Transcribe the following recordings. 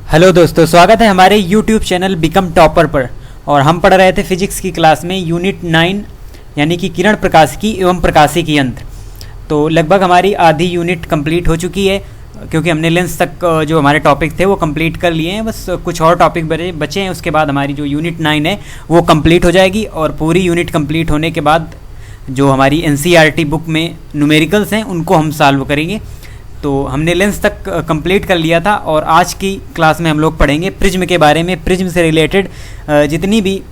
Hello दोस्तों, स्वागत है हमारे यूट्यूब चैनल बिकम टॉपर पर। और हम पढ़ रहे थे फिजिक्स की क्लास में यूनिट 9 यानी कि किरण प्रकाशिकी एवं प्रकाशिकी यंत्र। तो लगभग हमारी आधी यूनिट कंप्लीट हो चुकी है, क्योंकि हमने लेंस तक जो हमारे टॉपिक थे वो कंप्लीट कर लिए हैं। बस कुछ और टॉपिक बचे हैं, उसके बाद हमारी जो यूनिट 9 है वो कंप्लीट हो जाएगी। और पूरी यूनिट कंप्लीट होने के बाद जो हमारी एनसीईआरटी बुक में न्यूमेरिकल्स हैं उनको हम सॉल्व करेंगे। तो हमने लेंस तक कंप्लीट कर लिया था और आज की क्लास में हम लोग पढ़ेंगे प्रिज्म के बारे में। प्रिज्म से रिलेटेड जितनी भी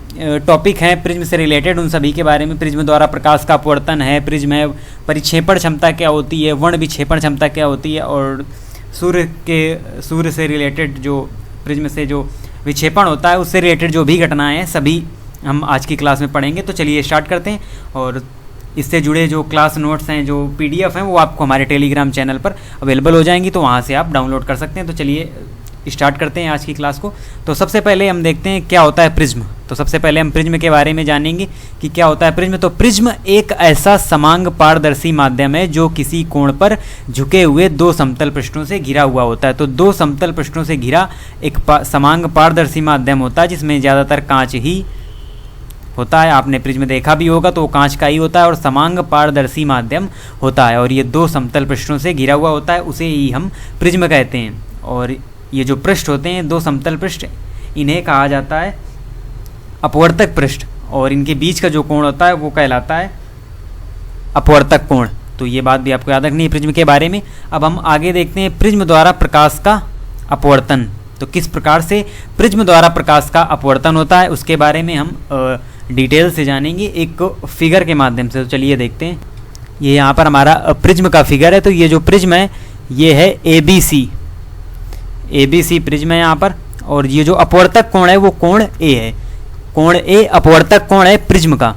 टॉपिक हैं प्रिज्म से रिलेटेड उन सभी के बारे में। प्रिज्म द्वारा प्रकाश का अपवर्तन है, प्रिज्म है, परिक्षेपण क्षमता क्या होती है, वर्ण विक्षेपण क्षमता क्या होती है, और सूर्य से रिलेटेड जो प्रिज्म से जो विक्षेपण होता है उससे रिलेटेड जो भी घटनाएँ हैं सभी हम आज की क्लास में पढ़ेंगे। तो चलिए स्टार्ट करते हैं। और इससे जुड़े जो क्लास नोट्स हैं, जो पीडीएफ हैं, वो आपको हमारे टेलीग्राम चैनल पर अवेलेबल हो जाएंगी, तो वहाँ से आप डाउनलोड कर सकते हैं। तो चलिए स्टार्ट करते हैं आज की क्लास को। तो सबसे पहले हम देखते हैं क्या होता है प्रिज्म। तो सबसे पहले हम प्रिज्म के बारे में जानेंगे कि क्या होता है प्रिज्म। तो प्रिज्म एक ऐसा समांग पारदर्शी माध्यम है जो किसी कोण पर झुके हुए दो समतल पृष्ठों से घिरा हुआ होता है। तो दो समतल पृष्ठों से घिरा एक समांग पारदर्शी माध्यम होता है, जिसमें ज़्यादातर कांच ही होता है। आपने प्रिज्म देखा भी होगा तो वो कांच का ही होता है और समांग पारदर्शी माध्यम होता है, और ये दो समतल पृष्ठों से घिरा हुआ होता है, उसे ही हम प्रिज्म कहते हैं। और ये जो पृष्ठ होते हैं दो समतल पृष्ठ, इन्हें कहा जाता है अपवर्तक पृष्ठ, और इनके बीच का जो कोण होता है वो कहलाता है अपवर्तक कोण। तो ये बात भी आपको याद रखनी है प्रिज्म के बारे में। अब हम आगे देखते हैं प्रिज्म द्वारा प्रकाश का अपवर्तन। तो किस प्रकार से प्रिज्म द्वारा प्रकाश का अपवर्तन होता है उसके बारे में हम डिटेल से जानेंगे एक फिगर के माध्यम से। तो चलिए देखते हैं। ये यहाँ पर हमारा प्रिज्म का फिगर है। तो ये जो प्रिज्म है ये है ABC प्रिज्म है यहाँ पर, और ये जो अपवर्तक कोण है वो कोण A है। कोण A अपवर्तक कोण है प्रिज्म का।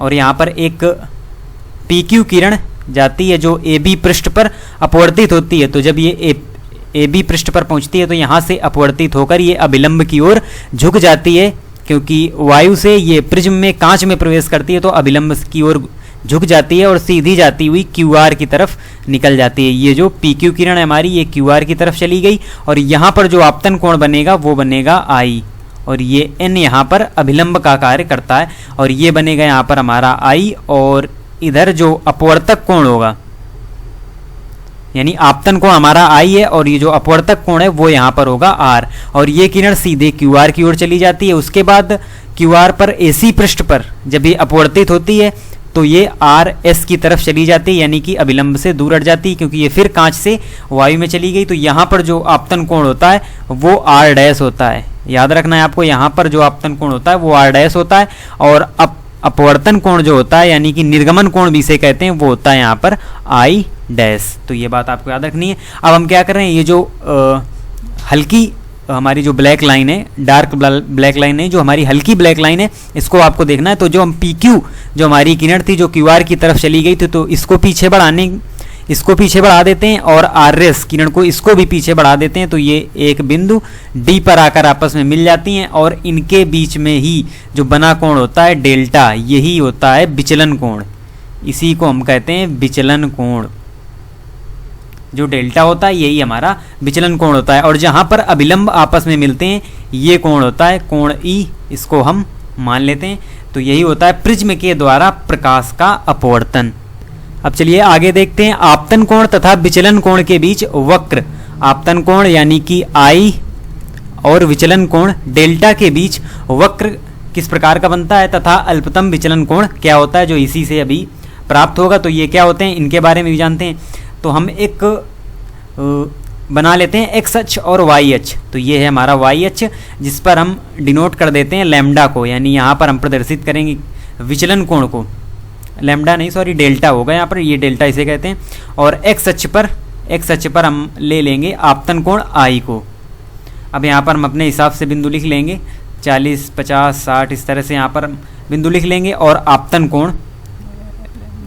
और यहाँ पर एक PQ किरण जाती है जो AB पृष्ठ पर अपवर्तित होती है। तो जब ये AB पृष्ठ पर पहुँचती है तो यहाँ से अपवर्तित होकर ये अभिलंब की ओर झुक जाती है, क्योंकि वायु से ये प्रिज्म में कांच में प्रवेश करती है तो अभिलंब की ओर झुक जाती है और सीधी जाती हुई QR की तरफ निकल जाती है। ये जो PQ किरण है हमारी ये QR की तरफ चली गई, और यहाँ पर जो आपतन कोण बनेगा वो बनेगा I, और ये N यहाँ पर अभिलंब का कार्य करता है, और ये बनेगा यहाँ पर हमारा I। और इधर जो अपवर्तक कोण होगा यानी आपतन कोण हमारा I है, और ये जो अपवर्तक कोण है वो यहाँ पर होगा R, और ये किरण सीधे QR की ओर चली जाती है। उसके बाद QR पर AC पृष्ठ पर जब ये अपवर्तित होती है तो ये RS की तरफ चली जाती है, यानी कि अभिलंब से दूर हट जाती है, क्योंकि ये फिर कांच से वायु में चली गई। तो यहाँ पर जो आपतन कोण होता है वो R डैश होता है। याद रखना है आपको, यहाँ पर जो आपतन कोण होता है वो R डैश होता है, और अपवर्तन कोण जो होता है यानी कि निर्गमन कोण भी इसे कहते हैं वो होता है यहाँ पर I डैश। तो ये बात आपको याद रखनी है। अब हम क्या कर रहे हैं, ये जो हल्की हमारी जो ब्लैक लाइन है, डार्क ब्लैक लाइन है, जो हमारी हल्की ब्लैक लाइन है, इसको आपको देखना है। तो जो हम PQ जो हमारी किरण थी जो QR की तरफ चली गई थी, तो इसको पीछे बढ़ा देते हैं, और RS किरण को इसको भी पीछे बढ़ा देते हैं। तो ये एक बिंदु D पर आकर आपस में मिल जाती हैं, और इनके बीच में ही जो बना कोण होता है डेल्टा, यही होता है विचलन कोण। इसी को हम कहते हैं विचलन कोण। जो डेल्टा होता है यही हमारा विचलन कोण होता है, और जहाँ पर अभिलंब आपस में मिलते हैं ये कोण होता है कोण E, इसको हम मान लेते हैं। तो यही होता है प्रिज्म के द्वारा प्रकाश का अपवर्तन। अब चलिए आगे देखते हैं आपतन कोण तथा विचलन कोण के बीच वक्र। आपतन कोण यानी कि I और विचलन कोण डेल्टा के बीच वक्र किस प्रकार का बनता है, तथा अल्पतम विचलन कोण क्या होता है, जो इसी से अभी प्राप्त होगा। तो ये क्या होते हैं इनके बारे में भी जानते हैं। तो हम एक बना लेते हैं एक्स अक्ष और वाई अक्ष। तो ये है हमारा वाई अक्ष, जिस पर हम डिनोट कर देते हैं लैम्डा को, यानी यहाँ पर हम प्रदर्शित करेंगे विचलन कोण को। लैम्डा नहीं, सॉरी, डेल्टा होगा यहाँ पर, ये डेल्टा इसे कहते हैं। और एक्स अक्ष पर हम ले लेंगे आपतन कोण I को। अब यहाँ पर हम अपने हिसाब से बिंदु लिख लेंगे, 40, 50, 60 इस तरह से यहाँ पर बिंदु लिख लेंगे, और आपतन कोण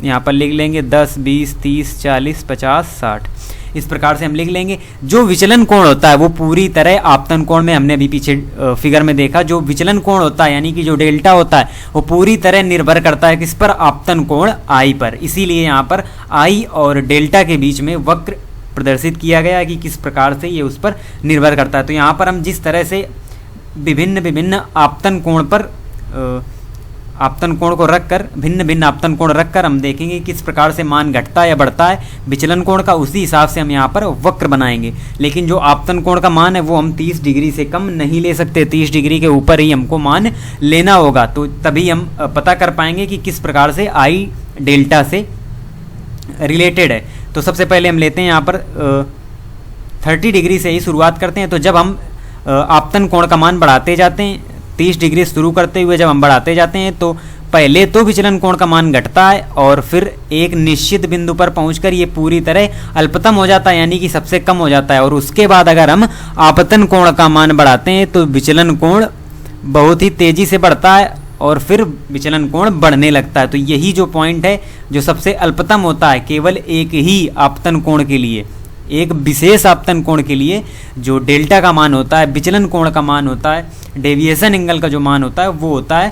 यहाँ पर लिख लेंगे 10, 20, 30, 40, 50, 60 इस प्रकार से हम लिख लेंगे। जो विचलन कोण होता है वो पूरी तरह आपतन कोण में हमने अभी पीछे फिगर में देखा, जो विचलन कोण होता है यानी कि जो डेल्टा होता है वो पूरी तरह निर्भर करता है किस पर, आपतन कोण I पर। इसीलिए यहाँ पर I और डेल्टा के बीच में वक्र प्रदर्शित किया गया है कि किस प्रकार से ये उस पर निर्भर करता है। तो यहाँ पर हम जिस तरह से विभिन्न विभिन्न आपतन कोण पर आपतन कोण को रखकर भिन्न भिन्न आपतन कोण रखकर हम देखेंगे किस प्रकार से मान घटता है या बढ़ता है विचलन कोण का, उसी हिसाब से हम यहाँ पर वक्र बनाएंगे। लेकिन जो आपतन कोण का मान है वो हम 30 डिग्री से कम नहीं ले सकते, 30 डिग्री के ऊपर ही हमको मान लेना होगा। तो तभी हम पता कर पाएंगे कि किस प्रकार से आई डेल्टा से रिलेटेड है। तो सबसे पहले हम लेते हैं यहाँ पर 30 डिग्री से ही शुरुआत करते हैं। तो जब हम आपतन कोण का मान बढ़ाते जाते हैं, 30 डिग्री शुरू करते हुए जब हम बढ़ाते जाते हैं तो पहले तो विचलन कोण का मान घटता है और फिर एक निश्चित बिंदु पर पहुंचकर ये पूरी तरह अल्पतम हो जाता है, यानी कि सबसे कम हो जाता है। और उसके बाद अगर हम आपतन कोण का मान बढ़ाते हैं तो विचलन कोण बहुत ही तेजी से बढ़ता है और फिर विचलन कोण बढ़ने लगता है। तो यही जो पॉइंट है जो सबसे अल्पतम होता है केवल एक ही आपतन कोण के लिए, एक विशेष आपतन कोण के लिए जो डेल्टा का मान होता है, विचलन कोण का मान होता है, डेविएशन एंगल का जो मान होता है वो होता है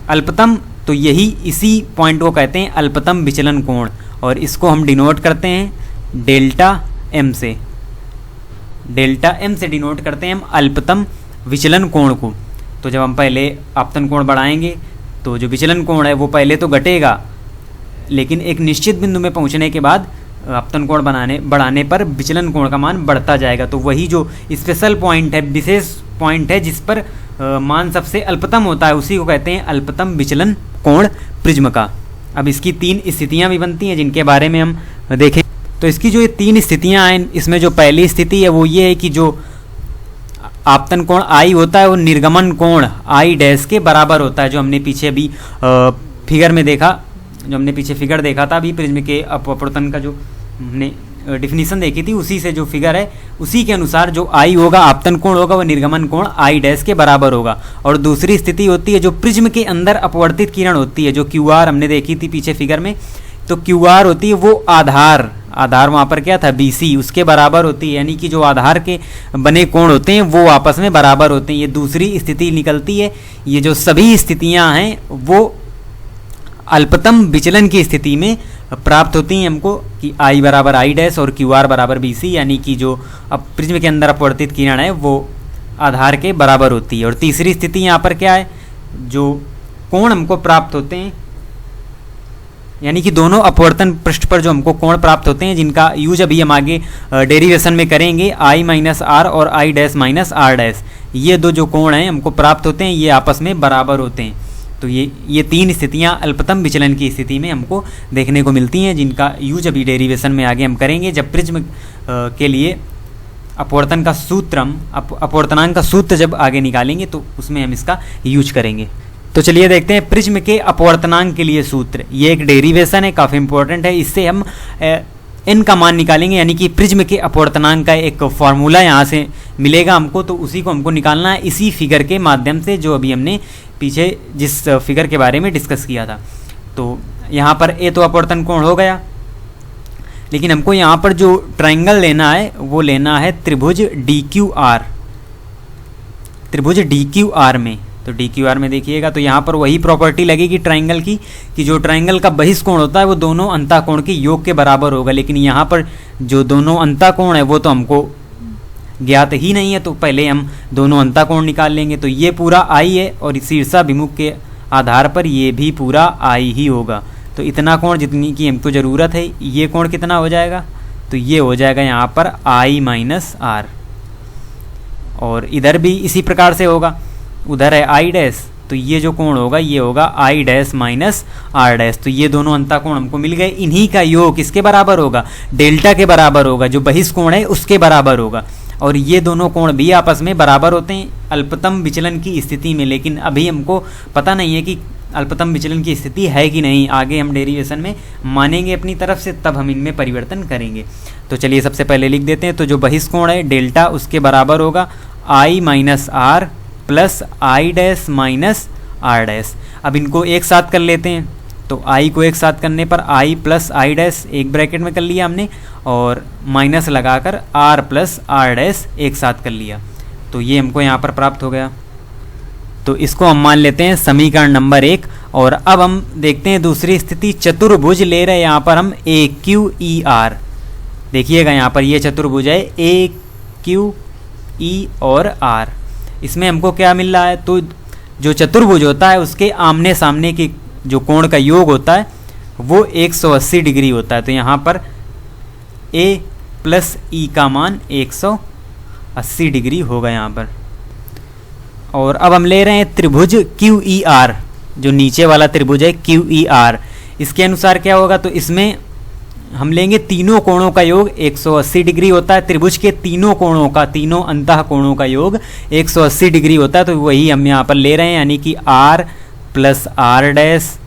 अल्पतम। तो यही इसी पॉइंट को कहते हैं अल्पतम विचलन कोण और इसको हम डिनोट करते हैं डेल्टा एम से। डेल्टा एम से डिनोट करते हैं हम अल्पतम विचलन कोण को। तो जब हम पहले आपतन कोण बढ़ाएंगे तो जो विचलन कोण है वो पहले तो घटेगा, लेकिन एक निश्चित बिंदु में पहुंचने के बाद आपतन कोण बढ़ाने पर विचलन कोण का मान बढ़ता जाएगा। तो वही जो स्पेशल पॉइंट है, विशेष पॉइंट है जिस पर मान सबसे अल्पतम होता है, उसी को कहते हैं अल्पतम विचलन कोण प्रिज्म का। अब इसकी 3 स्थितियां भी बनती हैं जिनके बारे में हम देखें। तो इसकी जो ये 3 स्थितियां हैं, इसमें जो पहली स्थिति है वो ये है कि जो आपतन कोण आई होता है वो निर्गमन कोण आई डैश के बराबर होता है। जो हमने पीछे अभी फिगर में देखा, जो हमने पीछे फिगर देखा था अभी प्रिज्म के अपवर्तन का जो हमने डिफिनीशन देखी थी, उसी से जो फिगर है उसी के अनुसार जो आई होगा आपतन कोण होगा वो निर्गमन कोण आई डैश के बराबर होगा। और दूसरी स्थिति होती है जो प्रिज्म के अंदर अपवर्तित किरण होती है, जो क्यू आर हमने देखी थी पीछे फिगर में। तो क्यू आर होती है वो आधार वहाँ पर क्या था BC, उसके बराबर होती है, यानी कि जो आधार के बने कोण होते हैं वो आपस में बराबर होते हैं। ये दूसरी स्थिति निकलती है। ये जो सभी स्थितियाँ हैं वो अल्पतम विचलन की स्थिति में प्राप्त होती हैं हमको कि I बराबर आई डैश और क्यू आर बराबर BC, यानी कि जो अब प्रिज्म के अंदर अपवर्तित किरण है वो आधार के बराबर होती है। और तीसरी स्थिति यहाँ पर क्या है, जो कोण हमको प्राप्त होते हैं, यानी कि दोनों अपवर्तन पृष्ठ पर जो हमको कोण प्राप्त होते हैं जिनका यूज अभी हम आगे डेरिवेशन में करेंगे, I माइनस आर और I dash minus R dash, ये दो जो कोण हैं हमको प्राप्त होते हैं ये आपस में बराबर होते हैं। तो ये 3 स्थितियां अल्पतम विचलन की स्थिति में हमको देखने को मिलती हैं जिनका यूज अभी डेरिवेशन में आगे हम करेंगे। जब प्रिज्म के लिए अपवर्तन का सूत्र हम अपवर्तनांक का सूत्र जब आगे निकालेंगे तो उसमें हम इसका यूज करेंगे। तो चलिए देखते हैं प्रिज्म के अपवर्तनांक के लिए सूत्र। ये एक डेरिवेशन है, काफ़ी इंपॉर्टेंट है। इससे हम n का मान निकालेंगे, यानी कि प्रिज्म के अपवर्तनांक का एक फॉर्मूला यहाँ से मिलेगा हमको, तो उसी को हमको निकालना है इसी फिगर के माध्यम से जो अभी हमने पीछे जिस फिगर के बारे में डिस्कस किया था। तो यहाँ पर ए तो अपवर्तन कोण हो गया, लेकिन हमको यहाँ पर जो ट्रायंगल लेना है वो लेना है त्रिभुज DQR, त्रिभुज DQR में। तो DQR में देखिएगा तो यहाँ पर वही प्रॉपर्टी लगेगी ट्रायंगल की कि जो ट्रायंगल का बहिष्कोण होता है वो दोनों अंतःकोण के योग के बराबर होगा। लेकिन यहाँ पर जो दोनों अंतःकोण है वो तो हमको ज्ञात ही नहीं है, तो पहले हम दोनों अंतःकोण निकाल लेंगे। तो ये पूरा I है और शीर्षाभिमुख के आधार पर ये भी पूरा I ही होगा। तो इतना कोण जितनी की हमको ज़रूरत है, ये कोण कितना हो जाएगा, तो ये हो जाएगा यहाँ पर I माइनस आर। और इधर भी इसी प्रकार से होगा, उधर है I डैश, तो ये जो कोण होगा ये होगा I dash minus R dash. तो ये दोनों अंतःकोण हमको मिल गए। इन्हीं का योग किसके बराबर होगा, डेल्टा के बराबर होगा, जो बहिष्कोण है उसके बराबर होगा। और ये दोनों कोण भी आपस में बराबर होते हैं अल्पतम विचलन की स्थिति में। लेकिन अभी हमको पता नहीं है कि अल्पतम विचलन की स्थिति है कि नहीं, आगे हम डेरिवेशन में मानेंगे अपनी तरफ से, तब हम इनमें परिवर्तन करेंगे। तो चलिए सबसे पहले लिख देते हैं। तो जो बहिष्कोण है डेल्टा उसके बराबर होगा I minus R plus I dash minus R dash. अब इनको एक साथ कर लेते हैं। तो I को एक साथ करने पर I प्लस I डैश एक ब्रैकेट में कर लिया हमने, और माइनस लगाकर R प्लस R डैश एक साथ कर लिया। तो ये हमको यहाँ पर प्राप्त हो गया। तो इसको हम मान लेते हैं समीकरण नंबर 1। और अब हम देखते हैं दूसरी स्थिति, चतुर्भुज ले रहे हैं यहाँ पर हम AQER। देखिएगा यहाँ पर ये चतुर्भुज है ए क्यू ई और आर। इसमें हमको क्या मिल रहा है, तो जो चतुर्भुज होता है उसके आमने सामने की जो कोण का योग होता है वो 180 डिग्री होता है। तो यहाँ पर ए प्लस ई का मान 180 डिग्री होगा यहाँ पर। और अब हम ले रहे हैं त्रिभुज क्यू ई आर, जो नीचे वाला त्रिभुज है क्यू ई आर। इसके अनुसार क्या होगा, तो इसमें हम लेंगे तीनों कोणों का योग 180 डिग्री होता है। त्रिभुज के तीनों कोणों का, तीनों अंतः कोणों का योग 180 डिग्री होता है। तो वही हम यहाँ पर ले रहे हैं, यानी कि R plus R dash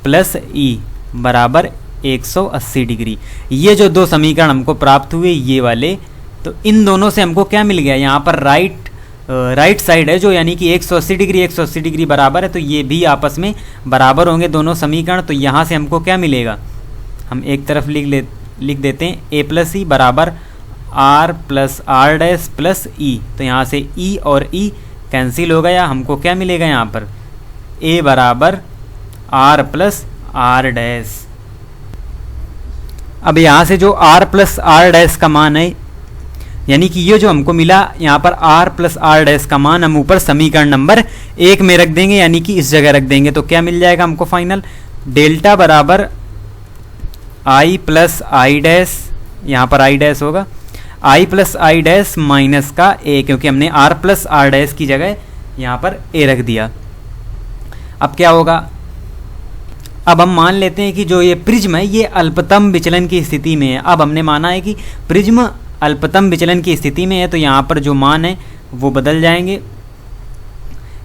plus E बराबर 180 डिग्री। ये जो दो समीकरण हमको प्राप्त हुए ये वाले, तो इन दोनों से हमको क्या मिल गया, यहाँ पर राइट साइड है जो, यानी कि 180 डिग्री बराबर है, तो ये भी आपस में बराबर होंगे दोनों समीकरण। तो यहाँ से हमको क्या मिलेगा, हम एक तरफ लिख देते हैं ए प्लस ई बराबर R plus R dash plus E. तो यहाँ से ई और ई कैंसिल हो गया, हमको क्या मिलेगा यहाँ पर ए बराबर आर प्लस आर डैश। अब यहाँ से जो आर प्लस आर डैश का मान है, यानी कि ये जो हमको मिला यहाँ पर आर प्लस आर डैश का मान हम ऊपर समीकरण नंबर 1 में रख देंगे, यानी कि इस जगह रख देंगे। तो क्या मिल जाएगा हमको फाइनल, डेल्टा बराबर आई प्लस आई डैश, यहाँ पर आई डैश होगा आई प्लस आई डैश माइनस का ए, क्योंकि हमने आर प्लस आर डैश की जगह यहाँ पर ए रख दिया। अब क्या होगा, अब हम मान लेते हैं कि जो ये प्रिज्म है ये अल्पतम विचलन की स्थिति में है। अब हमने माना है कि प्रिज्म अल्पतम विचलन की स्थिति में है, तो यहाँ पर जो मान है वो बदल जाएंगे,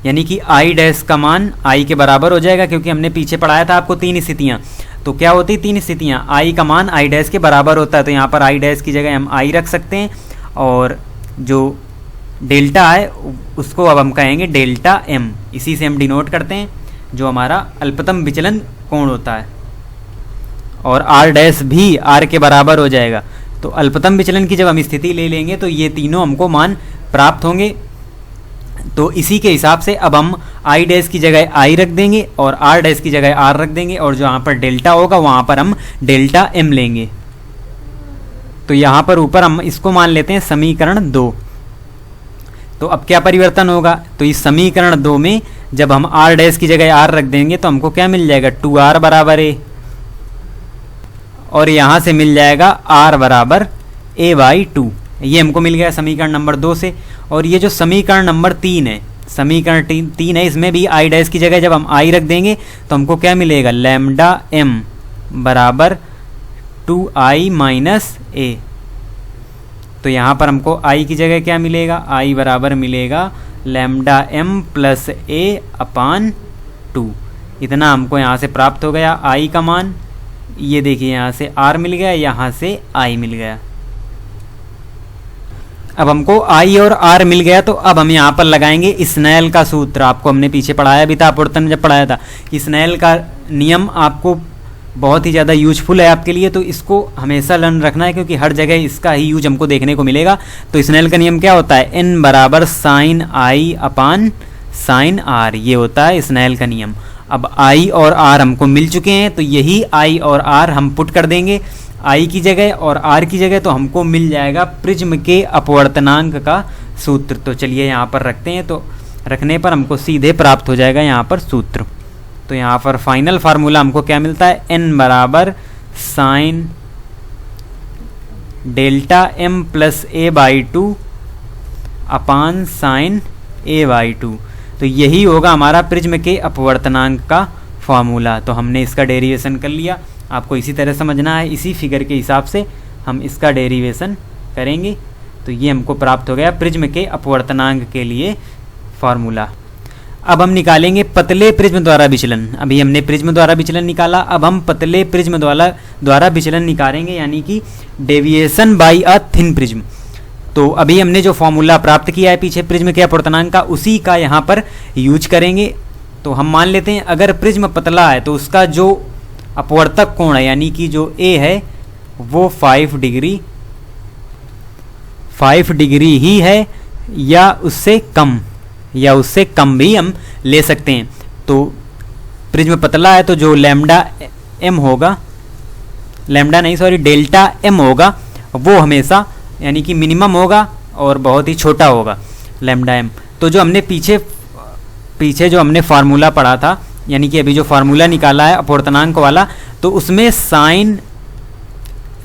यानी कि आई डैश का मान आई के बराबर हो जाएगा, क्योंकि हमने पीछे पढ़ाया था आपको 3 स्थितियाँ। तो क्या होती 3 स्थितियाँ, आई का मान आई डैश के बराबर होता है। तो यहाँ पर आई डैश की जगह हम आई रख सकते हैं, और जो डेल्टा है उसको अब हम कहेंगे डेल्टा एम, इसी से हम डिनोट करते हैं जो हमारा अल्पतम विचलन कोण होता है। और आर डैश भी आर के बराबर हो जाएगा। तो अल्पतम विचलन की जब हम स्थिति ले लेंगे तो ये तीनों हमको मान प्राप्त होंगे। तो इसी के हिसाब से अब हम आई डैश की जगह आई रख देंगे और आर डैश की जगह आर रख देंगे, और जो यहाँ पर डेल्टा होगा वहाँ पर हम डेल्टा एम लेंगे। तो यहाँ पर ऊपर हम इसको मान लेते हैं समीकरण 2। तो अब क्या परिवर्तन होगा, तो इस समीकरण 2 में जब हम आर डैश की जगह आर रख देंगे तो हमको क्या मिल जाएगा, 2r बराबर ए, और यहाँ से मिल जाएगा r बराबर a/2। ये हमको मिल गया समीकरण नंबर 2 से। और ये जो समीकरण नंबर 3 है, समीकरण 3 है, इसमें भी आई डैश की जगह जब हम आई रख देंगे तो हमको क्या मिलेगा, लैम्डा m बराबर 2i माइनस ए। तो यहाँ पर हमको i की जगह क्या मिलेगा, i बराबर मिलेगा लैम्डा m प्लस a/2। इतना हमको यहाँ से प्राप्त हो गया i का मान। ये देखिए यहाँ से r मिल गया, यहाँ से i मिल गया। अब हमको i और r मिल गया, तो अब हम यहाँ पर लगाएंगे स्नेल का सूत्र। आपको हमने पीछे पढ़ाया भी था, अपवर्तन जब पढ़ाया था। स्नेल का नियम आपको बहुत ही ज़्यादा यूजफुल है आपके लिए, तो इसको हमेशा लर्न रखना है, क्योंकि हर जगह इसका ही यूज हमको देखने को मिलेगा। तो स्नेल का नियम क्या होता है, n बराबर sine I upon sine R, ये होता है स्नेल का नियम। अब i और r हमको मिल चुके हैं, तो यही i और r हम पुट कर देंगे i की जगह और r की जगह, तो हमको मिल जाएगा प्रिज्म के अपवर्तनांक का सूत्र। तो चलिए यहाँ पर रखते हैं, तो रखने पर हमको सीधे प्राप्त हो जाएगा यहाँ पर सूत्र। तो यहाँ पर फाइनल फार्मूला हमको क्या मिलता है, n बराबर sine delta m plus a/2 अपान साइन a/2। तो यही होगा हमारा प्रिज्म के अपवर्तनांक का फार्मूला। तो हमने इसका डेरिवेशन कर लिया, आपको इसी तरह समझना है, इसी फिगर के हिसाब से हम इसका डेरिवेशन करेंगे। तो ये हमको प्राप्त हो गया प्रिज्म के अपवर्तनांक के लिए फार्मूला। अब हम निकालेंगे पतले प्रिज्म द्वारा विचलन। अभी हमने प्रिज्म द्वारा विचलन निकाला, अब हम पतले प्रिज्म द्वारा विचलन निकालेंगे, यानी कि deviation by a thin prism. तो अभी हमने जो फॉर्मूला प्राप्त किया है पीछे प्रिज्म के अपवर्तनांक का, उसी का यहाँ पर यूज करेंगे। तो हम मान लेते हैं अगर प्रिज्म पतला है तो उसका जो अपवर्तक कोण है, यानी कि जो ए है वो 5 डिग्री ही है, या उससे कम भी हम ले सकते हैं। तो प्रिज्म पतला है तो जो लैम्डा m होगा लैम्डा नहीं सॉरी डेल्टा एम होगा वो हमेशा यानी कि मिनिमम होगा और बहुत ही छोटा होगा लैम्डा एम। तो जो हमने पीछे जो हमने फार्मूला पढ़ा था, यानी कि अभी जो फार्मूला निकाला है अपवर्तनांक वाला, तो उसमें sine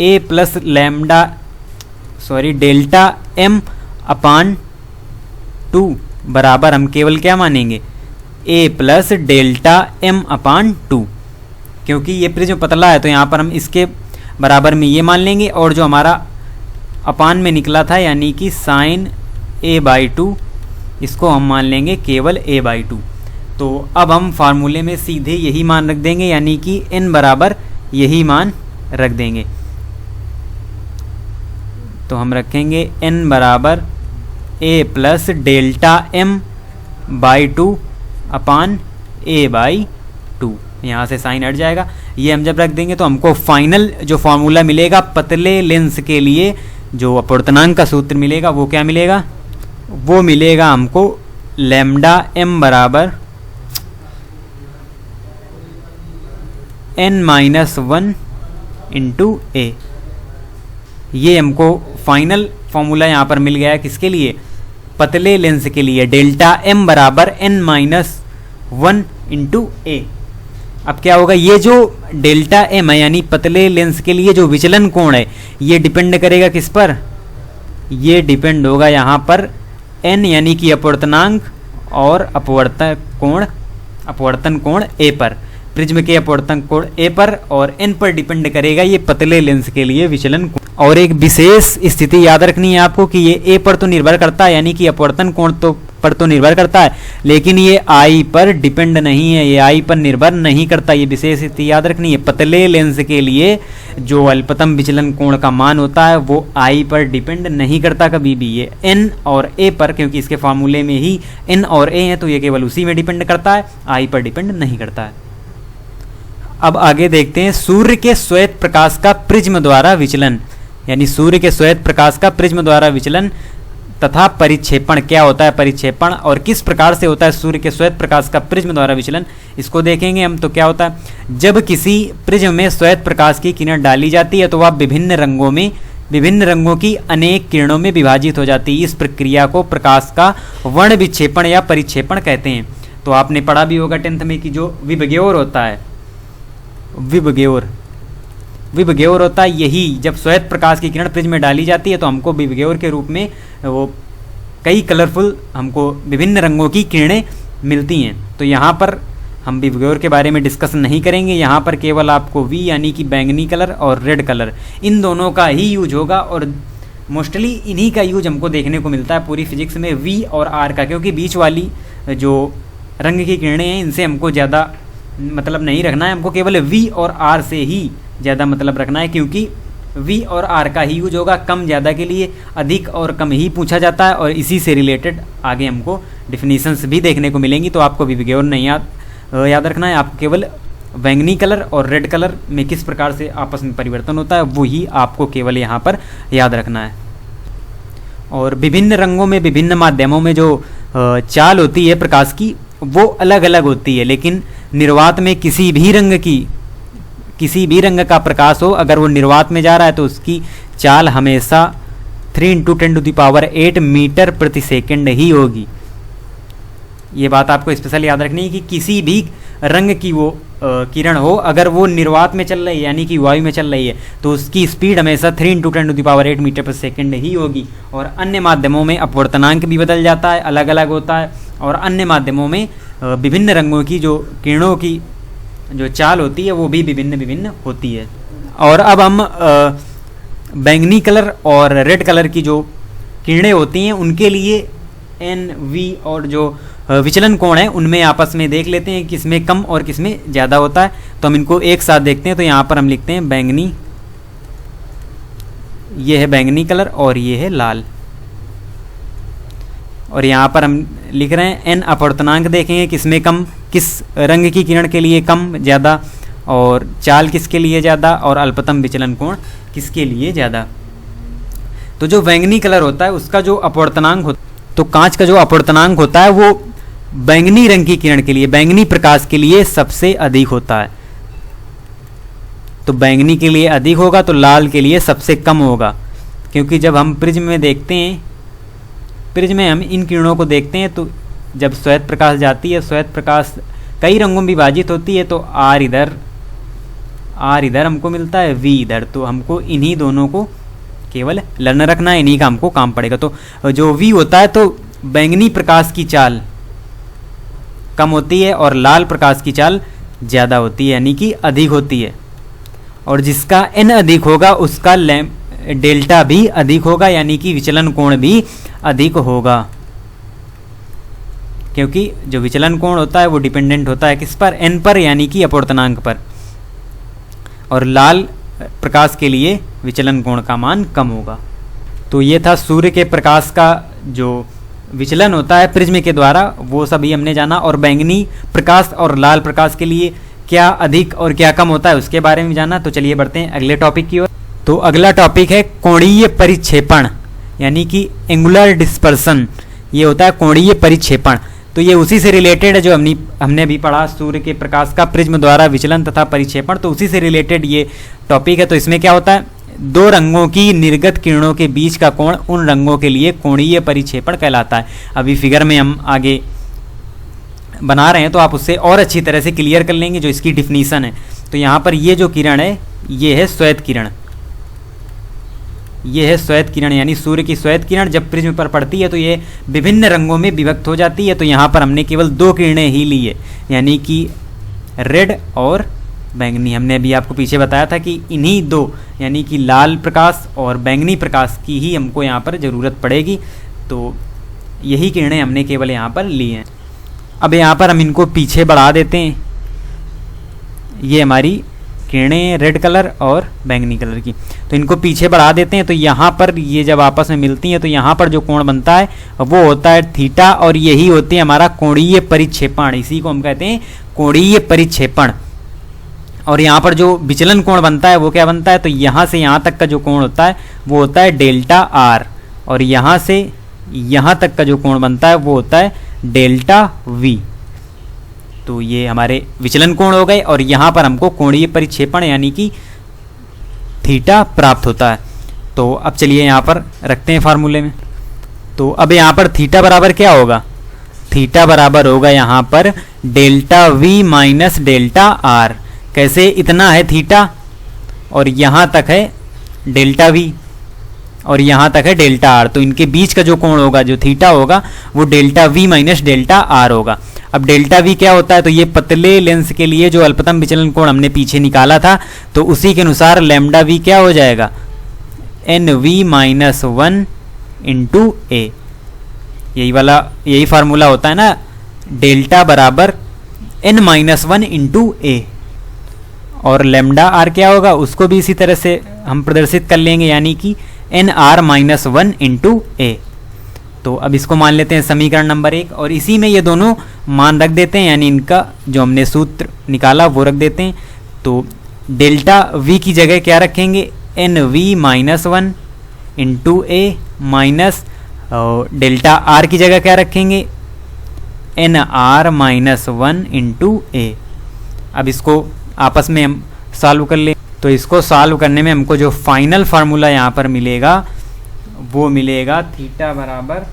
A plus lambda sorry delta M upon 2 बराबर हम केवल क्या मानेंगे, A plus delta M upon 2, क्योंकि ये प्रिज्म पतला है तो यहाँ पर हम इसके बराबर में ये मान लेंगे, और जो हमारा अपान में निकला था यानी कि साइन ए बाई 2 इसको हम मान लेंगे केवल ए बाई 2। तो अब हम फार्मूले में सीधे यही मान रख देंगे, यानी कि n बराबर यही मान रख देंगे। तो हम रखेंगे n बराबर a plus delta m by 2 upon a by 2। यहाँ से साइन हट जाएगा, ये हम जब रख देंगे तो हमको फाइनल जो फार्मूला मिलेगा पतले लेंस के लिए, जो अपवर्तनांक का सूत्र मिलेगा वो क्या मिलेगा, वो मिलेगा हमको लैम्डा m बराबर n-1 इंटू ए। ये हमको फाइनल फॉर्मूला यहाँ पर मिल गया है किसके लिए, पतले लेंस के लिए, डेल्टा m बराबर n-1 इंटू ए। अब क्या होगा, ये जो डेल्टा m है यानी पतले लेंस के लिए जो विचलन कोण है ये डिपेंड करेगा किस पर, ये डिपेंड होगा यहाँ पर n यानी कि अपवर्तनांक और अपवर्तन कोण a पर, प्रिज्म के अपवर्तन कोण a पर, और n पर डिपेंड करेगा ये पतले लेंस के लिए विचलन कोण। और एक विशेष स्थिति याद रखनी है आपको कि ये a पर तो निर्भर करता है यानी कि अपवर्तन कोण पर तो निर्भर करता है, लेकिन ये I पर डिपेंड नहीं है, ये I पर निर्भर नहीं करता। ये विशेष स्थिति याद रखनी है, पतले लेंस के लिए जो अल्पतम विचलन कोण का मान होता है वो I पर डिपेंड नहीं करता कभी भी, ये n और a पर, क्योंकि इसके फार्मूले में ही n और a है तो ये केवल उसी में डिपेंड करता है, I पर डिपेंड नहीं करता है। अब आगे देखते हैं सूर्य के श्वेत प्रकाश का प्रिज्म द्वारा विचलन, यानी सूर्य के श्वेत प्रकाश का प्रिज्म द्वारा विचलन तथा परिक्षेपण। क्या होता है परिक्षेपण और किस प्रकार से होता है सूर्य के श्वेत प्रकाश का प्रिज्म द्वारा विचलन, इसको देखेंगे हम। तो क्या होता है, जब किसी प्रिज्म में श्वेत प्रकाश की किरण डाली जाती है तो वह विभिन्न रंगों की अनेक किरणों में विभाजित हो जाती है। इस प्रक्रिया को प्रकाश का वर्ण विक्षेपण या परिक्षेपण कहते हैं। तो आपने पढ़ा भी होगा 10th में कि जो विबग्योर होता है, विबग्योर होता है, यही जब श्वेत प्रकाश की किरण प्रिज्म में डाली जाती है तो हमको विबग्योर के रूप में वो कई कलरफुल हमको विभिन्न रंगों की किरणें मिलती हैं। तो यहाँ पर हम विबग्योर के बारे में डिस्कस नहीं करेंगे, यहाँ पर केवल आपको V यानी कि बैंगनी कलर और रेड कलर इन दोनों का ही यूज होगा, और मोस्टली इन्हीं का यूज हमको देखने को मिलता है पूरी फिजिक्स में, V और R का, क्योंकि बीच वाली जो रंग की किरणें हैं इनसे हमको ज़्यादा मतलब नहीं रखना है, हमको केवल V और R से ही ज़्यादा मतलब रखना है, क्योंकि V और R का ही यूज होगा। कम ज़्यादा के लिए अधिक और कम ही पूछा जाता है, और इसी से रिलेटेड आगे हमको डिफिनीशंस भी देखने को मिलेंगी। तो आपको विबग्योर नहीं याद रखना है, आपको केवल बैंगनी कलर और रेड कलर में किस प्रकार से आपस में परिवर्तन होता है वो ही आपको केवल यहाँ पर याद रखना है। और विभिन्न रंगों में विभिन्न माध्यमों में जो चाल होती है प्रकाश की वो अलग अलग होती है, लेकिन निर्वात में किसी भी रंग का प्रकाश हो, अगर वो निर्वात में जा रहा है तो उसकी चाल हमेशा 3 × 10⁸ मीटर प्रति सेकंड ही होगी। ये बात आपको स्पेशल याद रखनी है कि किसी भी रंग की वो किरण हो, अगर वो निर्वात में चल रही है यानी कि वायु में चल रही है तो उसकी स्पीड हमेशा 3 × 10⁸ मीटर प्रति सेकंड ही होगी। और अन्य माध्यमों में अपवर्तनांक भी बदल जाता है, अलग अलग होता है, और अन्य माध्यमों में विभिन्न रंगों की जो किरणों की जो चाल होती है वो भी विभिन्न होती है। और अब हम बैंगनी कलर और रेड कलर की जो किरणें होती हैं उनके लिए एन वी और जो विचलन कोण है उनमें आपस में देख लेते हैं किसमें कम और किसमें ज़्यादा होता है। तो हम इनको एक साथ देखते हैं। तो यहाँ पर हम लिखते हैं बैंगनी, ये है बैंगनी कलर और ये है लाल, और यहाँ पर हम लिख रहे हैं एन अपवर्तनांक देखेंगे किसमें कम, किस रंग की किरण के लिए कम ज़्यादा, और चाल किसके लिए ज़्यादा, और अल्पतम विचलन कोण किसके लिए ज़्यादा। तो जो बैंगनी कलर होता है उसका जो अपवर्तनांक होता है, तो कांच का जो अपवर्तनांक होता है वो बैंगनी रंग की किरण के लिए, बैंगनी प्रकाश के लिए सबसे अधिक होता है। तो बैंगनी के लिए अधिक होगा, तो लाल के लिए सबसे कम होगा। क्योंकि जब हम प्रिज्म में देखते हैं, प्रिज्म में हम इन किरणों को देखते हैं, तो जब श्वेत प्रकाश जाती है, श्वेत प्रकाश कई रंगों में विभाजित होती है, तो आर इधर हमको मिलता है, वी इधर। तो हमको इन्हीं दोनों को केवल लर्न रखना है, इन्हीं का हमको काम पड़ेगा। तो जो वी होता है तो बैंगनी प्रकाश की चाल कम होती है और लाल प्रकाश की चाल ज़्यादा होती है, यानी कि अधिक होती है। और जिसका एन अधिक होगा उसका डेल्टा भी अधिक होगा, यानी कि विचलन कोण भी अधिक होगा। क्योंकि जो विचलन कोण होता है वो डिपेंडेंट होता है किस पर, एन पर, यानी कि अपवर्तनांक पर। और लाल प्रकाश के लिए विचलन कोण का मान कम होगा। तो ये था सूर्य के प्रकाश का जो विचलन होता है प्रिज्म के द्वारा, वो सभी हमने जाना। और बैंगनी प्रकाश और लाल प्रकाश के लिए क्या अधिक और क्या कम होता है उसके बारे में जाना। तो चलिए बढ़ते हैं अगले टॉपिक की ओर। तो अगला टॉपिक है कोणीय परिक्षेपण, यानी कि एंगुलर डिस्पर्सन। ये होता है कोणीय परिक्षेपण। तो ये उसी से रिलेटेड है जो हमने अभी पढ़ा, सूर्य के प्रकाश का प्रिज्म द्वारा विचलन तथा परिक्षेपण। तो उसी से रिलेटेड ये टॉपिक है। तो इसमें क्या होता है, दो रंगों की निर्गत किरणों के बीच का कोण उन रंगों के लिए कोणीय परिक्षेपण कहलाता है। अभी फिगर में हम आगे बना रहे हैं तो आप उससे और अच्छी तरह से क्लियर कर लेंगे जो इसकी डिफिनीसन है। तो यहाँ पर ये जो किरण है ये है श्वेत किरण, ये है श्वेत किरण, यानी सूर्य की श्वेत किरण जब प्रिज्म पर पड़ती है तो ये विभिन्न रंगों में विभक्त हो जाती है। तो यहाँ पर हमने केवल दो किरणें ही ली है, यानी कि रेड और बैंगनी। हमने अभी आपको पीछे बताया था कि इन्हीं दो, यानी कि लाल प्रकाश और बैंगनी प्रकाश की ही हमको यहाँ पर ज़रूरत पड़ेगी। तो यही किरणें हमने केवल यहाँ पर ली हैं। अब यहाँ पर हम इनको पीछे बढ़ा देते हैं। ये हमारी किरणें रेड कलर और बैंगनी कलर की, तो इनको पीछे बढ़ा देते हैं। तो यहाँ पर ये जब आपस में मिलती हैं तो यहाँ पर जो कोण बनता है वो होता है थीटा, और यही होती है हमारा कोणीय परिक्षेपण। इसी को हम कहते हैं कोणीय परिक्षेपण। और यहाँ पर जो विचलन कोण बनता है वो क्या बनता है, तो यहाँ से यहाँ तक का जो कोण होता है वो होता है डेल्टा आर, और यहाँ से यहाँ तक का जो कोण बनता है वो होता है डेल्टा वी। तो ये हमारे विचलन कोण हो गए, और यहाँ पर हमको कोणीय परिक्षेपण यानी कि थीटा प्राप्त होता है। तो अब चलिए यहाँ पर रखते हैं फार्मूले में। तो अब यहाँ पर थीटा बराबर क्या होगा, थीटा बराबर होगा यहाँ पर delta V minus delta are. कैसे, इतना है थीटा और यहाँ तक है डेल्टा वी और यहाँ तक है डेल्टा आर, तो इनके बीच का जो कोण होगा, जो थीटा होगा, वो delta V minus delta are होगा। अब डेल्टा वी क्या होता है, तो ये पतले लेंस के लिए जो अल्पतम विचलन कोण हमने पीछे निकाला था, तो उसी के अनुसार लैम्डा वी क्या हो जाएगा, एन वी माइनस 1 इंटू ए। यही फार्मूला होता है ना, डेल्टा बराबर एन माइनस 1 इंटू ए। और लैम्डा आर क्या होगा, उसको भी इसी तरह से हम प्रदर्शित कर लेंगे, यानी कि एन आर माइनस 1 इंटू ए। तो अब इसको मान लेते हैं समीकरण नंबर 1, और इसी में ये दोनों मान रख देते हैं, यानी इनका जो हमने सूत्र निकाला वो रख देते हैं। तो डेल्टा वी की जगह क्या रखेंगे, N V minus 1 into A, minus delta are की जगह क्या रखेंगे, N R minus 1 into A. अब इसको आपस में हम सॉल्व कर लें। तो इसको सॉल्व करने में हमको जो फाइनल फार्मूला यहाँ पर मिलेगा वो मिलेगा थीटा बराबर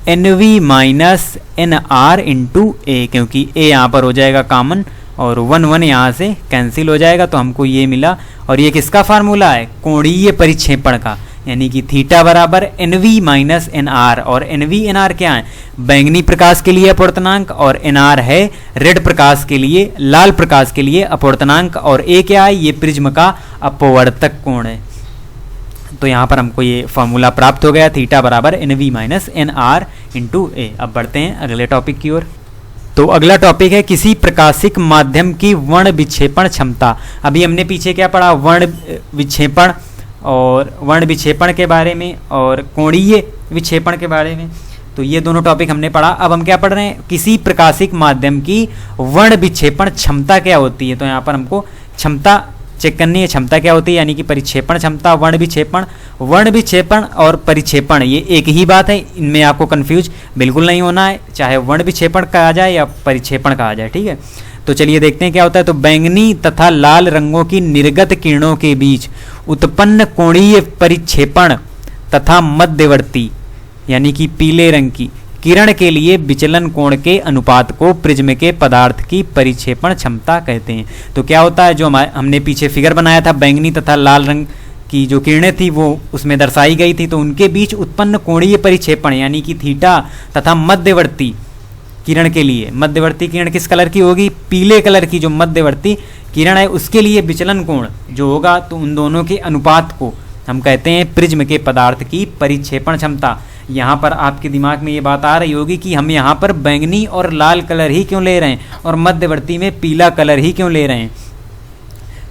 N V minus N R into A, क्योंकि ए यहाँ पर हो जाएगा कॉमन और 1 1 यहाँ से कैंसिल हो जाएगा, तो हमको ये मिला। और ये किसका फार्मूला है, कोणीय परिक्षेपण का, यानी कि थीटा बराबर N V minus N R. और एन वी एन आर क्या है, बैंगनी प्रकाश के लिए अपवर्तनांक, और एन आर है रेड प्रकाश के लिए, लाल प्रकाश के लिए अपवर्तनांक, और ए क्या है, ये प्रिज्म का अपवर्तक कोण है। तो यहाँ पर हमको ये फॉर्मूला प्राप्त हो गया, थीटा बराबर N V minus N R into A. अब बढ़ते हैं अगले टॉपिक की ओर। तो अगला टॉपिक है किसी प्रकाशिक माध्यम की वर्ण विक्षेपण क्षमता। अभी हमने पीछे क्या पढ़ा, वर्ण विक्षेपण और वर्ण विक्षेपण के बारे में और कोणीय विक्षेपण के बारे में, तो ये दोनों टॉपिक हमने पढ़ा। अब हम क्या पढ़ रहे हैं, किसी प्रकाशिक माध्यम की वर्ण विक्षेपण क्षमता क्या होती है। तो यहाँ पर हमको क्षमता चेक करनी है, क्षमता क्या होती है, यानी कि परिक्षेपण क्षमता, वर्ण विक्षेपण और परिक्षेपण ये एक ही बात है, इनमें आपको कंफ्यूज बिल्कुल नहीं होना है, चाहे वर्ण विक्षेपण कहा जाए या परिक्षेपण कहा जाए, ठीक है। तो चलिए देखते हैं क्या होता है। तो बैंगनी तथा लाल रंगों की निर्गत किरणों के बीच उत्पन्न कोणीय परिक्षेपण तथा मध्यवर्ती यानी कि पीले रंग की किरण के लिए विचलन कोण के अनुपात को प्रिज्म के पदार्थ की परिक्षेपण क्षमता कहते हैं। तो क्या होता है, जो हमने पीछे फिगर बनाया था, बैंगनी तथा लाल रंग की जो किरणें थी वो उसमें दर्शाई गई थी, तो उनके बीच उत्पन्न कोणीय परिक्षेपण यानी कि थीटा तथा मध्यवर्ती किरण के लिए, मध्यवर्ती किरण किस कलर की होगी, पीले कलर की जो मध्यवर्ती किरण है उसके लिए विचलन कोण जो होगा, तो उन दोनों के अनुपात को हम कहते हैं प्रिज्म के पदार्थ की परिक्षेपण क्षमता। यहाँ पर आपके दिमाग में ये बात आ रही होगी कि हम यहाँ पर बैंगनी और लाल कलर ही क्यों ले रहे हैं और मध्यवर्ती में पीला कलर ही क्यों ले रहे हैं।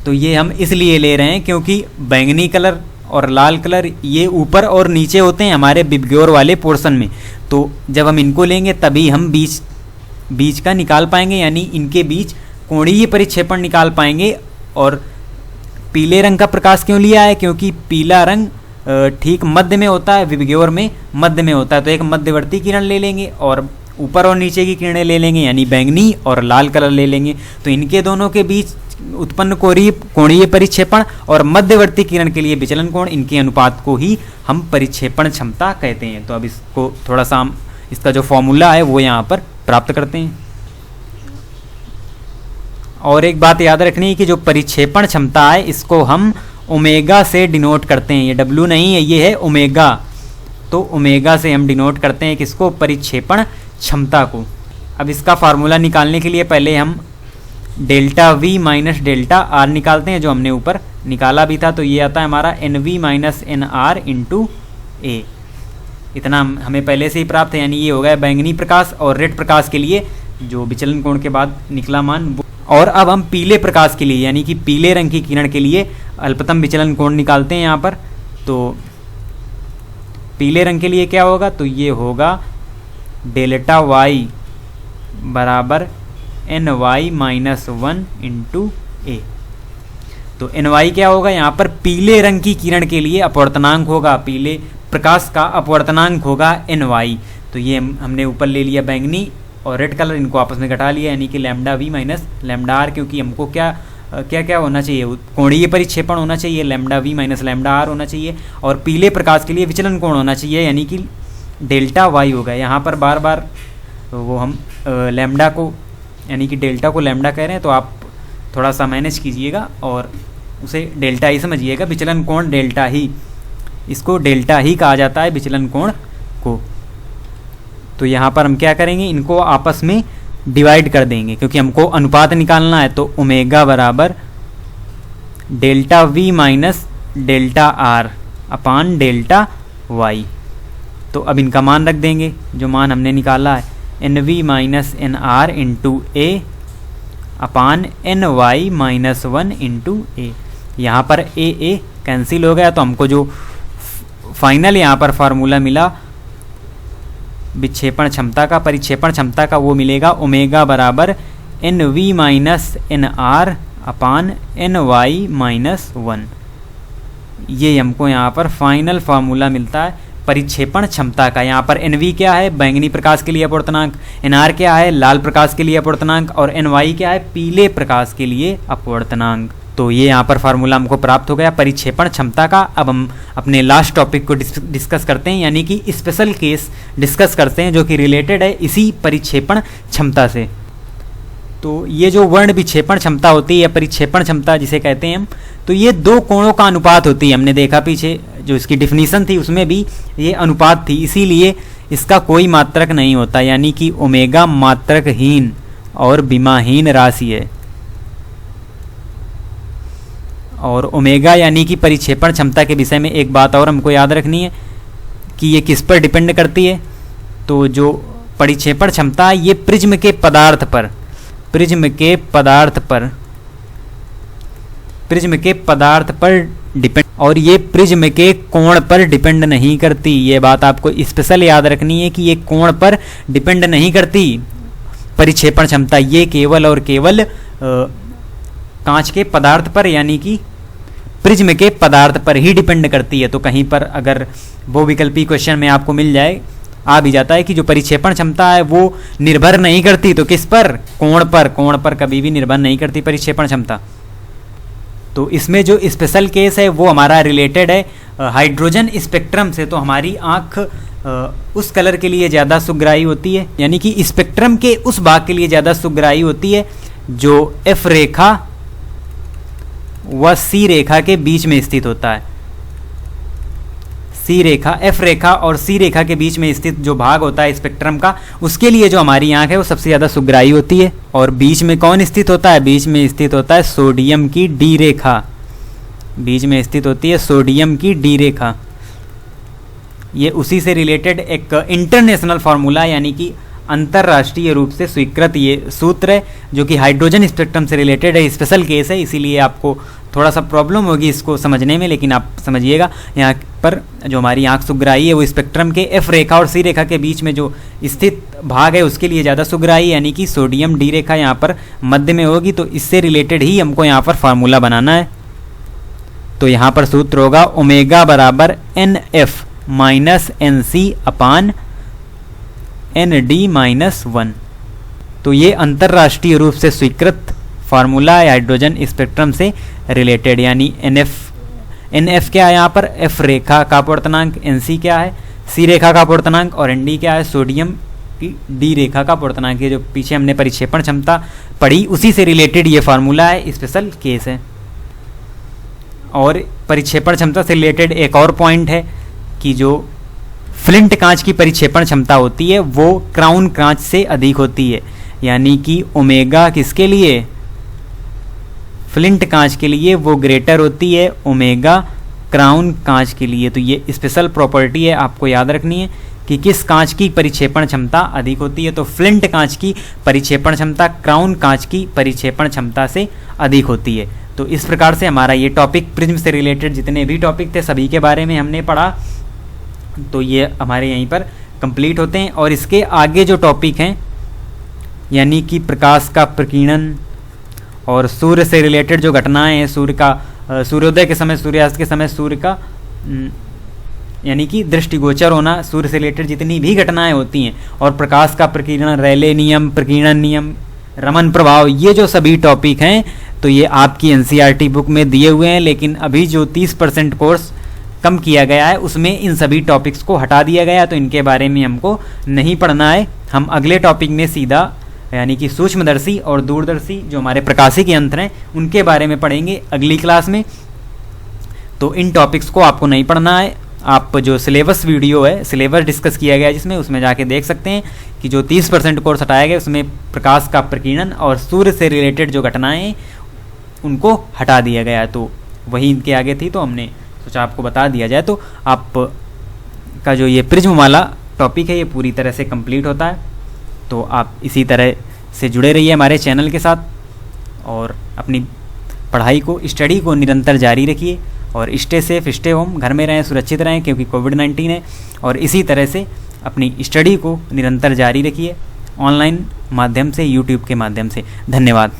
तो ये हम इसलिए ले रहे हैं क्योंकि बैंगनी कलर और लाल कलर ये ऊपर और नीचे होते हैं हमारे विबग्योर वाले पोर्शन में, तो जब हम इनको लेंगे तभी हम बीच का निकाल पाएंगे, यानी इनके बीच कोणीय परिक्षेपण निकाल पाएंगे। और पीले रंग का प्रकाश क्यों लिया है, क्योंकि पीला रंग ठीक मध्य में होता है, विबग्योर में मध्य में होता है, तो एक मध्यवर्ती किरण ले लेंगे और ऊपर और नीचे की किरणें ले लेंगे, यानी बैंगनी और लाल कलर ले लेंगे। तो इनके दोनों के बीच उत्पन्न कोणीय परिक्षेपण और मध्यवर्ती किरण के लिए विचलन कोण, इनके अनुपात को ही हम परिक्षेपण क्षमता कहते हैं। तो अब इसको थोड़ा सा हम इसका जो फॉर्मूला है वो यहाँ पर प्राप्त करते हैं। और एक बात याद रखनी है कि जो परिक्षेपण क्षमता है इसको हम ओमेगा से डिनोट करते हैं, ये डब्ल्यू नहीं है, ये है ओमेगा। तो ओमेगा से हम डिनोट करते हैं किसको, परिक्षेपण क्षमता को। अब इसका फार्मूला निकालने के लिए पहले हम delta V minus delta are निकालते हैं, जो हमने ऊपर निकाला भी था। तो ये आता है हमारा N V minus N R into A, इतना हमें पहले से ही प्राप्त है, यानी ये हो गया बैंगनी प्रकाश और रेड प्रकाश के लिए जो विचलन कोण के बाद निकला मान। और अब हम पीले प्रकाश के लिए यानी कि पीले रंग की किरण के लिए अल्पतम विचलन कोण निकालते हैं यहाँ पर। तो पीले रंग के लिए क्या होगा, तो ये होगा डेल्टा वाई बराबर एन वाई माइनस 1 इंटू ए। तो एन वाई क्या होगा, यहाँ पर पीले रंग की किरण के लिए अपवर्तनांक होगा, पीले प्रकाश का अपवर्तनांक होगा एन वाई। तो ये हमने ऊपर ले लिया बैंगनी और रेड कलर, इनको आपस में घटा लिया, यानी कि lambda V minus lambda R, क्योंकि हमको क्या होना चाहिए, कोणीय परिक्षेपण होना चाहिए, lambda V minus lambda R होना चाहिए, और पीले प्रकाश के लिए विचलन कोण होना चाहिए यानी कि डेल्टा वाई होगा। यहाँ पर बार बार वो हम लैम्डा को यानी कि डेल्टा को लैम्डा कह रहे हैं, तो आप थोड़ा सा मैनेज कीजिएगा और उसे डेल्टा ही समझिएगा, विचलन कोण डेल्टा ही, इसको डेल्टा ही कहा जाता है विचलन कोण को। तो यहाँ पर हम क्या करेंगे, इनको आपस में डिवाइड कर देंगे क्योंकि हमको अनुपात निकालना है। तो ओमेगा बराबर delta V minus delta R upon delta Y. तो अब इनका मान रख देंगे, जो मान हमने निकाला है N V minus N R into A upon N Y minus 1 into A. यहाँ पर ए कैंसिल हो गया, तो हमको जो फाइनल यहाँ पर फार्मूला मिला विक्षेपण क्षमता का, परिक्षेपण क्षमता का, वो मिलेगा ओमेगा बराबर N V minus N R upon N Y minus 1। ये हमको यहाँ पर फाइनल फार्मूला मिलता है परिक्षेपण क्षमता का। यहाँ पर एन वी क्या है, बैंगनी प्रकाश के लिए अपवर्तनांक, एन आर क्या है, लाल प्रकाश के लिए अपवर्तनांक, और एन वाई क्या है, पीले प्रकाश के लिए अपवर्तनांक। तो ये यहाँ पर फार्मूला हमको प्राप्त हो गया परिक्षेपण क्षमता का। अब हम अपने लास्ट टॉपिक को डिस्कस करते हैं, यानी कि स्पेशल केस डिस्कस करते हैं जो कि रिलेटेड है इसी परिक्षेपण क्षमता से। तो ये जो वर्ण विक्षेपण क्षमता होती है, परिक्षेपण क्षमता जिसे कहते हैं हम, तो ये दो कोणों का अनुपात होती है। हमने देखा पीछे जो इसकी डिफिनीशन थी उसमें भी ये अनुपात थी, इसीलिए इसका कोई मात्रक नहीं होता, यानी कि ओमेगा मात्रकहीन और विमाहीन राशि है। और ओमेगा यानी कि परिक्षेपण क्षमता के विषय में एक बात और हमको याद रखनी है कि ये किस पर डिपेंड करती है। तो जो परिक्षेपण क्षमता है ये प्रिज्म के पदार्थ पर डिपेंड, और ये प्रिज्म के कोण पर डिपेंड नहीं करती। ये बात आपको स्पेशल याद रखनी है कि ये कोण पर डिपेंड नहीं करती परिक्षेपण क्षमता, ये केवल और केवल कांच के पदार्थ पर यानी कि प्रिज्म के पदार्थ पर ही डिपेंड करती है। तो कहीं पर अगर वो विकल्पी क्वेश्चन में आपको मिल जाए आ भी जाता है कि जो परिक्षेपण क्षमता है वो निर्भर नहीं करती तो किस पर, कोण पर कभी भी निर्भर नहीं करती परिक्षेपण क्षमता। तो इसमें जो स्पेशल केस है वो हमारा रिलेटेड है हाइड्रोजन स्पेक्ट्रम से। तो हमारी आँख उस कलर के लिए ज़्यादा सुग्राही होती है, यानी कि स्पेक्ट्रम के उस भाग के लिए ज़्यादा सुग्राही होती है जो एफ रेखा व सी रेखा के बीच में स्थित होता है। सी रेखा, एफ रेखा और सी रेखा के बीच में स्थित जो भाग होता है स्पेक्ट्रम का, उसके लिए जो हमारी आंख है वो सबसे ज़्यादा सुग्राही होती है। और बीच में कौन स्थित होता है? बीच में स्थित होता है सोडियम की डी रेखा। बीच में स्थित होती है सोडियम की डी रेखा। ये उसी से रिलेटेड एक इंटरनेशनल फार्मूला, यानी कि अंतर्राष्ट्रीय रूप से स्वीकृत ये सूत्र है जो कि हाइड्रोजन स्पेक्ट्रम से रिलेटेड है। स्पेशल केस है, इसीलिए आपको थोड़ा सा प्रॉब्लम होगी इसको समझने में, लेकिन आप समझिएगा। यहाँ पर जो हमारी आँख सुग्राही है वो स्पेक्ट्रम के एफ रेखा और सी रेखा के बीच में जो स्थित भाग है उसके लिए ज़्यादा सुग्राही, यानी कि सोडियम डी रेखा यहाँ पर मध्य में होगी। तो इससे रिलेटेड ही हमको यहाँ पर फार्मूला बनाना है। तो यहाँ पर सूत्र होगा ओमेगा बराबर NF माइनस NC अपान ND माइनस 1। तो ये अंतर्राष्ट्रीय रूप से स्वीकृत फार्मूला है हाइड्रोजन स्पेक्ट्रम से रिलेटेड, यानी NF क्या है यहाँ पर? F रेखा का अपवर्तनांक, NC क्या है? C रेखा का अपवर्तनांक, और ND क्या है? सोडियम की D रेखा का अपवर्तनांक। ये जो पीछे हमने परिक्षेपण क्षमता पढ़ी उसी से रिलेटेड ये फार्मूला है, स्पेशल केस है। और परिक्षेपण क्षमता से रिलेटेड एक और पॉइंट है कि जो फ्लिंट कांच की परिक्षेपण क्षमता होती है वो क्राउन कांच से अधिक होती है, यानी कि ओमेगा किसके लिए? फ्लिंट कांच के लिए वो ग्रेटर होती है ओमेगा क्राउन कांच के लिए। तो ये स्पेशल प्रॉपर्टी है, आपको याद रखनी है कि किस कांच की परिक्षेपण क्षमता अधिक होती है। तो फ्लिंट कांच की परिक्षेपण क्षमता क्राउन कांच की परिक्षेपण क्षमता से अधिक होती है। तो इस प्रकार से हमारा ये टॉपिक प्रिज्म से रिलेटेड जितने भी टॉपिक थे सभी के बारे में हमने पढ़ा। तो ये हमारे यहीं पर कंप्लीट होते हैं। और इसके आगे जो टॉपिक हैं, यानी कि प्रकाश का प्रकीर्णन और सूर्य से रिलेटेड जो घटनाएं हैं, सूर्य का सूर्योदय के समय, सूर्यास्त के समय सूर्य का यानी कि दृष्टिगोचर होना, सूर्य से रिलेटेड जितनी भी घटनाएं होती हैं, और प्रकाश का प्रकीर्णन, रेले नियम, प्रकीर्णन नियम, रमन प्रभाव, ये जो सभी टॉपिक हैं तो ये आपकी NCERT बुक में दिए हुए हैं। लेकिन अभी जो 30% कोर्स कम किया गया है उसमें इन सभी टॉपिक्स को हटा दिया गया है, तो इनके बारे में हमको नहीं पढ़ना है। हम अगले टॉपिक में सीधा यानी कि सूक्ष्मदर्शी और दूरदर्शी जो हमारे प्रकाशिकी यंत्र हैं उनके बारे में पढ़ेंगे अगली क्लास में। तो इन टॉपिक्स को आपको नहीं पढ़ना है। आप जो सिलेबस वीडियो है, सिलेबस डिस्कस किया गया है जिसमें, उसमें जाके देख सकते हैं कि जो 30% कोर्स हटाया गया उसमें प्रकाश का प्रकीर्णन और सूर्य से रिलेटेड जो घटनाएँ हैं उनको हटा दिया गया है। तो वही इनके आगे थी, तो हमने सोचा आपको बता दिया जाए। तो आप का जो ये प्रिज्म वाला टॉपिक है ये पूरी तरह से कंप्लीट होता है। तो आप इसी तरह से जुड़े रहिए हमारे चैनल के साथ और अपनी पढ़ाई को, स्टडी को निरंतर जारी रखिए। और स्टे सेफ, स्टे होम, घर में रहें, सुरक्षित रहें क्योंकि कोविड-19 है। और इसी तरह से अपनी स्टडी को निरंतर जारी रखिए ऑनलाइन माध्यम से, यूट्यूब के माध्यम से। धन्यवाद।